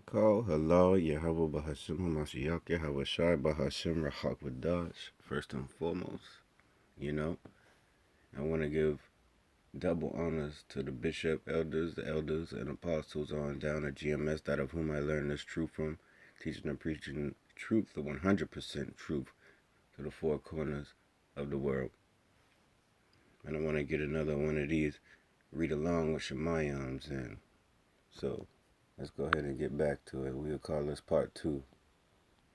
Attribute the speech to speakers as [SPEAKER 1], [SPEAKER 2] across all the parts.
[SPEAKER 1] Call Halal Yahweh Bahashim Hamashiach Yahweh Shai Bahashim Rahak Wadash. First and foremost, you know, I want to give double honors to the bishop, the elders, and apostles on down at GMS, that of whom I learned this truth from, teaching and preaching truth, the 100% truth, to the four corners of the world. And I want to get another one of these, read along with Shamayams, and so let's go ahead and get back to it. We'll call this part 2.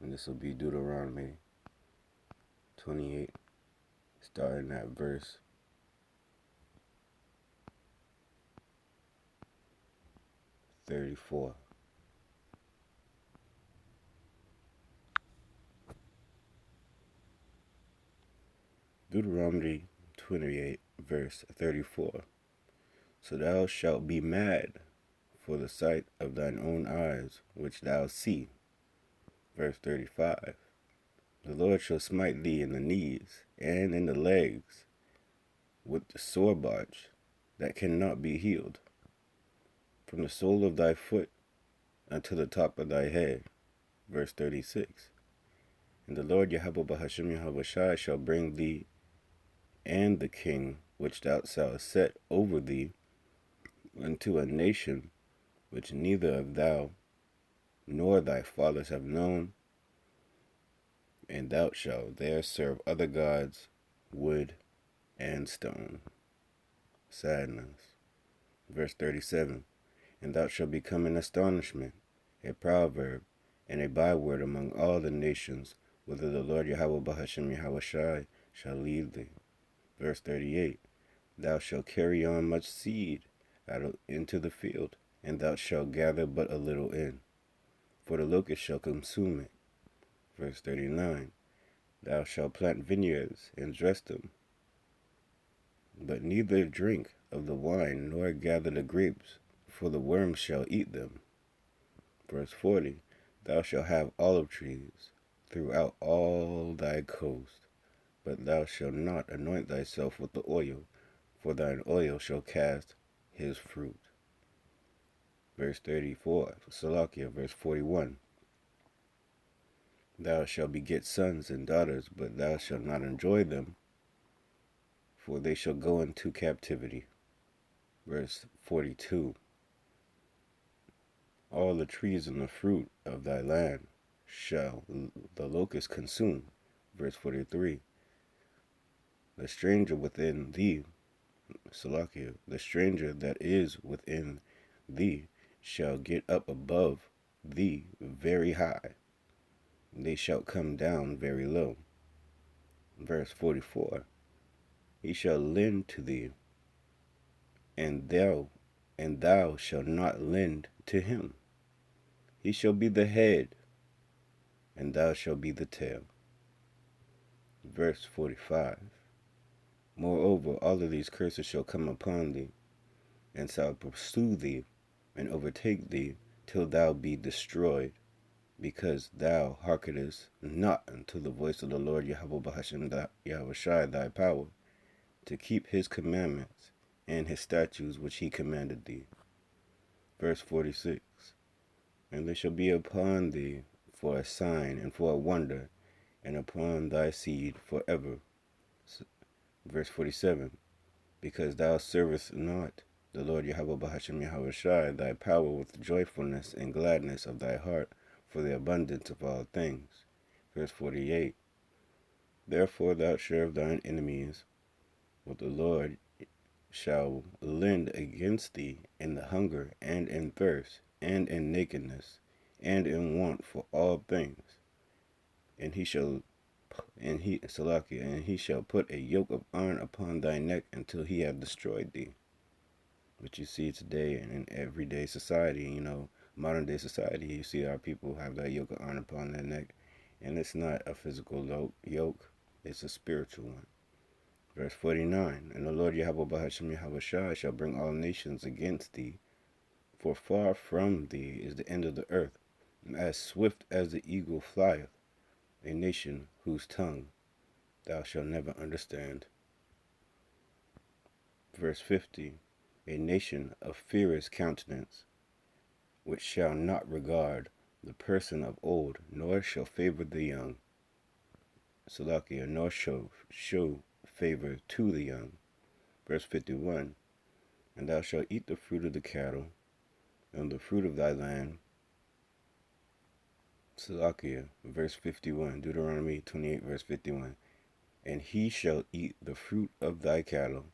[SPEAKER 1] And this will be Deuteronomy 28, starting at verse 34. Deuteronomy 28, verse 34. So thou shalt be mad for the sight of thine own eyes, which thou see. Verse 35. The Lord shall smite thee in the knees and in the legs with the sore botch that cannot be healed, from the sole of thy foot unto the top of thy head. Verse 36. And the Lord Yahweh Bahashim Yahweh Shai shall bring thee and the king which thou shalt set over thee unto a nation which neither thou nor thy fathers have known, and thou shalt there serve other gods, wood and stone. Sadness. Verse 37. And thou shalt become an astonishment, a proverb, and a byword among all the nations, whither the Lord Yahweh Bahashim Yahweh Shai shall lead thee. Verse 38. Thou shalt carry on much seed out into the field, and thou shalt gather but a little in, for the locust shall consume it. Verse 39. Thou shalt plant vineyards and dress them, but neither drink of the wine nor gather the grapes, for the worms shall eat them. Verse 40. Thou shalt have olive trees throughout all thy coast, but thou shalt not anoint thyself with the oil, for thine oil shall cast his fruit. Verse 34, Salakia, verse 41. Thou shalt beget sons and daughters, but thou shalt not enjoy them, for they shall go into captivity. Verse 42. All the trees and the fruit of thy land shall the locust consume. Verse 43. The stranger within thee, Salakia, the stranger that is within thee shall get up above thee very high. They shall come down very low. Verse 44. He shall lend to thee, and thou shalt not lend to him. He shall be the head, and thou shalt be the tail. Verse 45. Moreover, all of these curses shall come upon thee, and shall pursue thee, and overtake thee, till thou be destroyed, because thou hearkenest not unto the voice of the Lord Yahweh Bahashim Yahweh Shai thy power, to keep his commandments and his statutes which he commanded thee. Verse 46. And they shall be upon thee for a sign and for a wonder, and upon thy seed forever. Verse 47. Because thou servest not the Lord Yahweh Bahashim Yahweh Shai thy power with joyfulness and gladness of thy heart, for the abundance of all things. Verse 48. Therefore thou serve thine enemies, what the Lord shall lend against thee in the hunger and in thirst and in nakedness and in want for all things. And he shall put a yoke of iron upon thy neck until he have destroyed thee. But you see today in everyday society, modern day society, you see our people have that yoke of iron upon their neck, and it's not a physical yoke, it's a spiritual one. Verse 49. And the Lord Yahweh Bahashim Yahweh Shai shall bring all nations against thee, for far from thee is the end of the earth, as swift as the eagle flieth, a nation whose tongue thou shalt never understand. Verse 50. A nation of fierce countenance, which shall not regard the person of old, nor shall favor the young. Salakia, nor show favor to the young. Verse 51, and thou shalt eat the fruit of the cattle, and the fruit of thy land. Salakia, verse 51, Deuteronomy 28, verse 51. And he shall eat the fruit of thy cattle,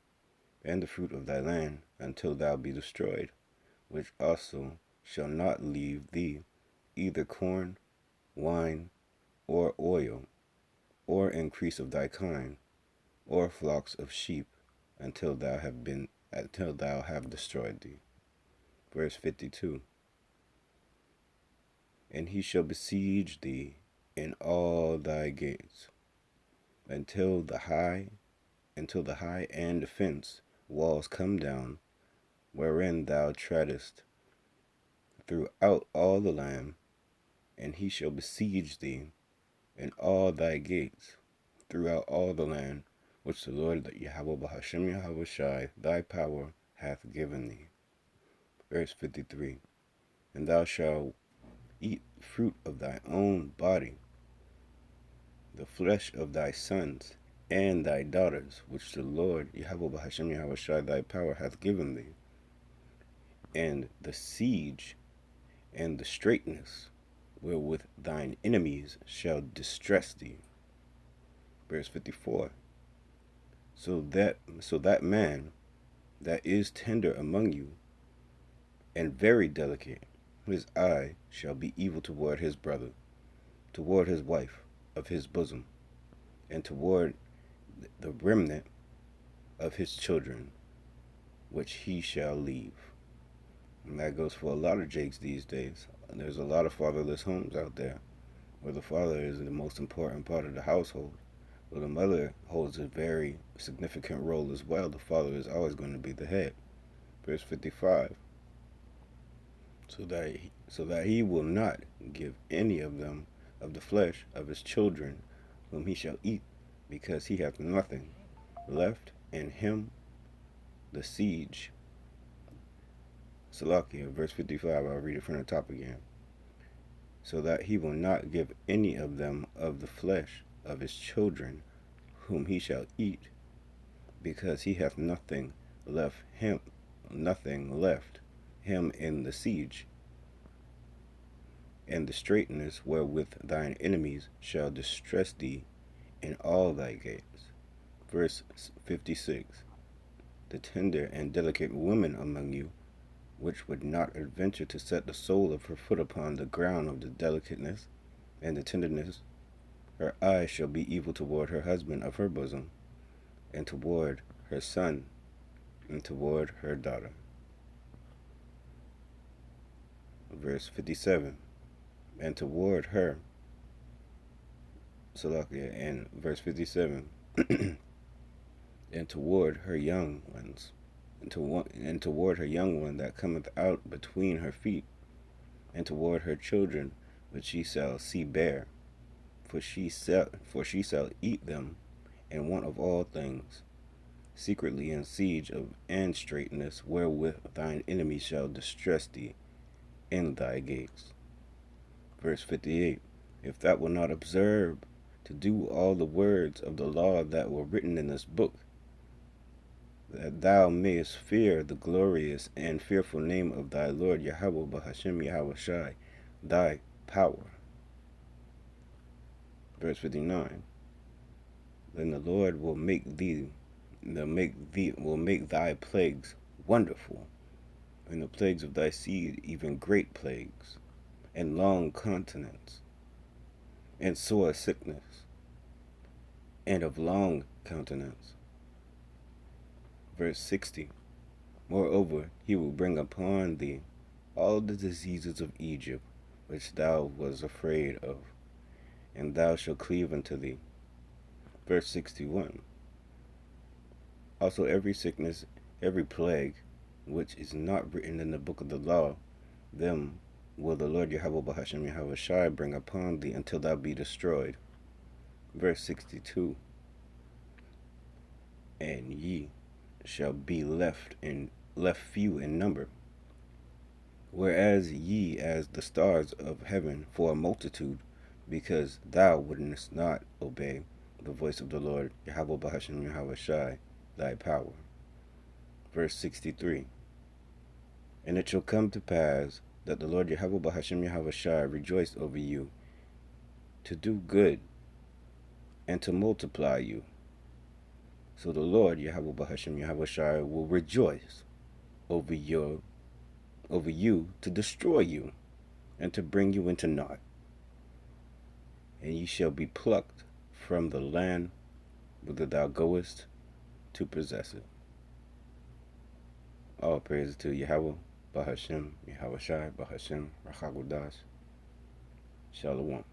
[SPEAKER 1] and the fruit of thy land, until thou be destroyed, which also shall not leave thee either corn, wine, or oil, or increase of thy kind, or flocks of sheep, until thou have destroyed thee. Verse 52. And he shall besiege thee in all thy gates, until the high and the fence walls come down, wherein thou treadest throughout all the land, and he shall besiege thee in all thy gates throughout all the land, which the Lord Yahweh Bahashem Yahweh Shai, thy power, hath given thee. Verse 53. And thou shalt eat fruit of thy own body, the flesh of thy sons and thy daughters, which the Lord Yahweh Bahashem Yahweh Shai, thy power, hath given thee, and the siege and the straitness wherewith thine enemies shall distress thee. Verse 54. So that man that is tender among you, and very delicate, his eye shall be evil toward his brother, toward his wife of his bosom, and toward the remnant of his children, which he shall leave. And that goes for a lot of Jakes these days. There's a lot of fatherless homes out there, where the father is the most important part of the household. Well, the mother holds a very significant role as well. The father is always going to be the head. Verse 55. So that he will not give any of them of the flesh of his children whom he shall eat, because he hath nothing left in him the siege. Salakia, verse 55, I'll read it from the top again. So that he will not give any of them of the flesh of his children whom he shall eat, because he hath nothing left him in the siege, and the straitness wherewith thine enemies shall distress thee in all thy gates. Verse 56. The tender and delicate women among you, which would not adventure to set the sole of her foot upon the ground of the delicateness and the tenderness, her eye shall be evil toward her husband of her bosom, and toward her son, and toward her daughter. Verse 57. And toward her, Salakia, and verse 57, and toward her young ones, and toward her young one that cometh out between her feet, and toward her children which she shall see bear, for she shall eat them in want of all things, secretly in siege of and straitness, wherewith thine enemies shall distress thee in thy gates. Verse 58. If thou wilt not observe to do all the words of the law that were written in this book, that thou mayest fear the glorious and fearful name of thy Lord Yahweh Bahashem Yahweh Shai, thy power. Verse 59. Then the Lord will make thy plagues wonderful, and the plagues of thy seed even great plagues, and long continence, and sore sickness, and of long countenance. Verse 60. Moreover, he will bring upon thee all the diseases of Egypt, which thou was afraid of, and thou shalt cleave unto thee. Verse 61. Also every sickness, every plague, which is not written in the book of the law, them will the Lord Yahweh Bahashem Yahweh Shai bring upon thee until thou be destroyed. Verse 62. And ye shall be left few in number, Whereas ye as the stars of heaven for a multitude, because thou wouldest not obey the voice of the Lord, Yahweh Bahashim Yahweh Shai, thy power. Verse 63. And it shall come to pass that the Lord Yahweh Bahashim Yahweh Shai rejoice over you, to do good, and to multiply you. So the Lord Yahweh Bahashim Yahweh Shai will rejoice over you to destroy you, and to bring you into naught. And ye shall be plucked from the land whither thou goest to possess it. All praise to Yahweh, Bahashim, Yahweh Shai, Bahashim, Rachagudash, Shalom.